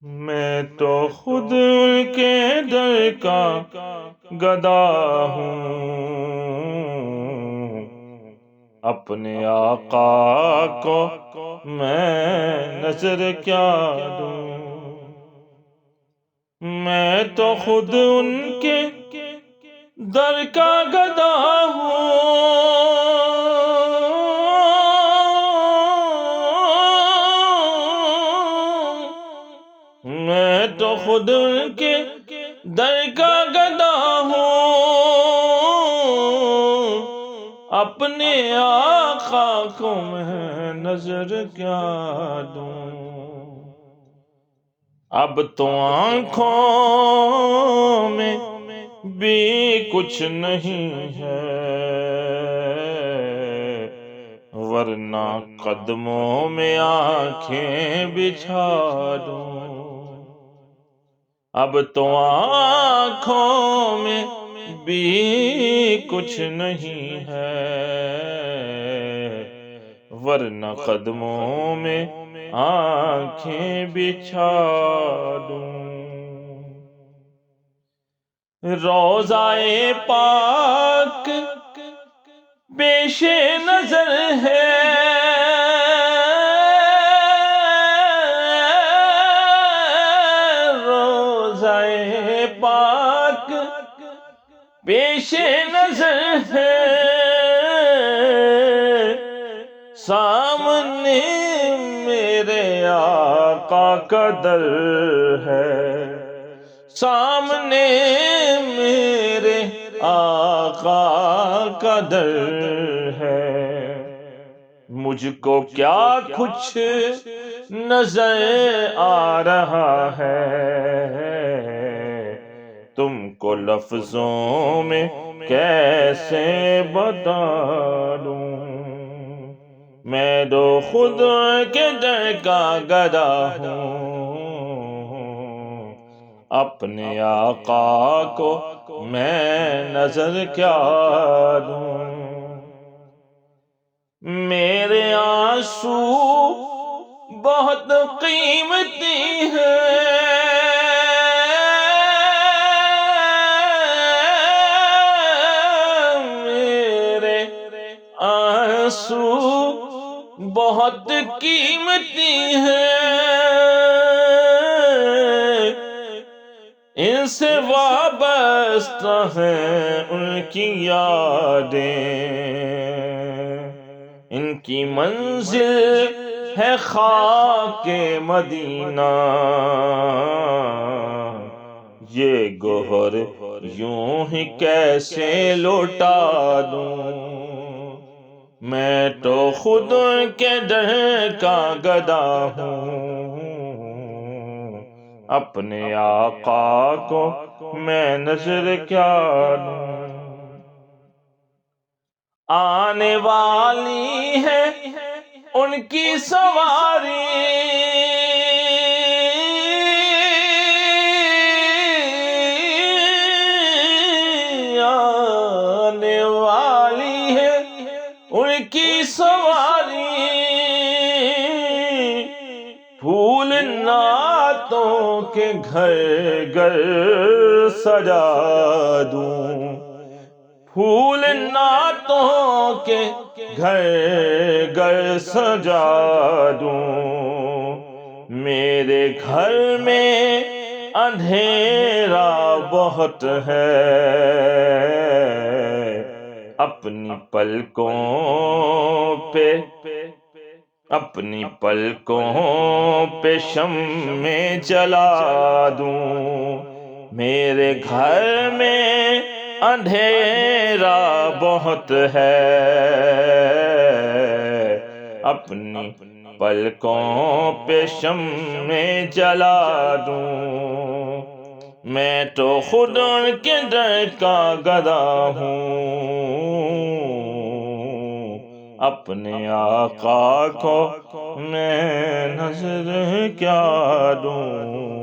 میں تو خود ان کے در کا گدا ہوں، اپنے آقا کو میں نظر کیا دوں۔ میں تو خود ان کے در کا گدا ہوں، میں تو خود ان کے در کا گدا ہوں، اپنے آقا کو میں نظر کیا دوں۔ اب تو آنکھوں میں بھی کچھ نہیں ہے، ورنہ قدموں میں آنکھیں بچھا دوں۔ اب تو آنکھوں میں بھی کچھ نہیں ہے، ورنہ قدموں میں آنکھیں بچھا دوں۔ روضہ پاک پیش نظر ہے، روضہ پاک پیش نظر ہے، سامنے میرے آقا کا در ہے، سامنے میرے آقا کا در ہے۔ مجھ کو کیا کچھ نظر آ رہا ہے، تم کو لفظوں میں کیسے بتا دوں۔ میں تو خود کے در کا گدا ہوں، اپنے آقا کو میں نظر کیا دوں۔ میرے آنسو بہت قیمتی ہیں، میرے آنسو بہت قیمتی ہیں، ان سے وابستہ ہیں ان کی یادیں، ان کی منزل ہے خاک مدینہ، یہ گوہر یوں ہی کیسے لوٹا دوں۔ میں تو خود کے در کا گدا ہوں، اپنے آقا کو میں نظر کیا دوں۔ آنے والی ہے ان کی سواری، آنے والی ہے ان کی سواری، پھول نعتوں کے گھر گھر سجا دوں، پھول نعتوں کے گھر گھر سجا دوں۔ میرے گھر میں اندھیرا بہت ہے، اپنی پلکوں پہ شمع جلا دوں۔ میرے گھر میں اندھیرا بہت ہے، اپنی پلکوں پہ شمع جلا دوں۔ میں تو خود ان کے در کا گدا ہوں، اپنے آقا کو میں نظر کیا دوں۔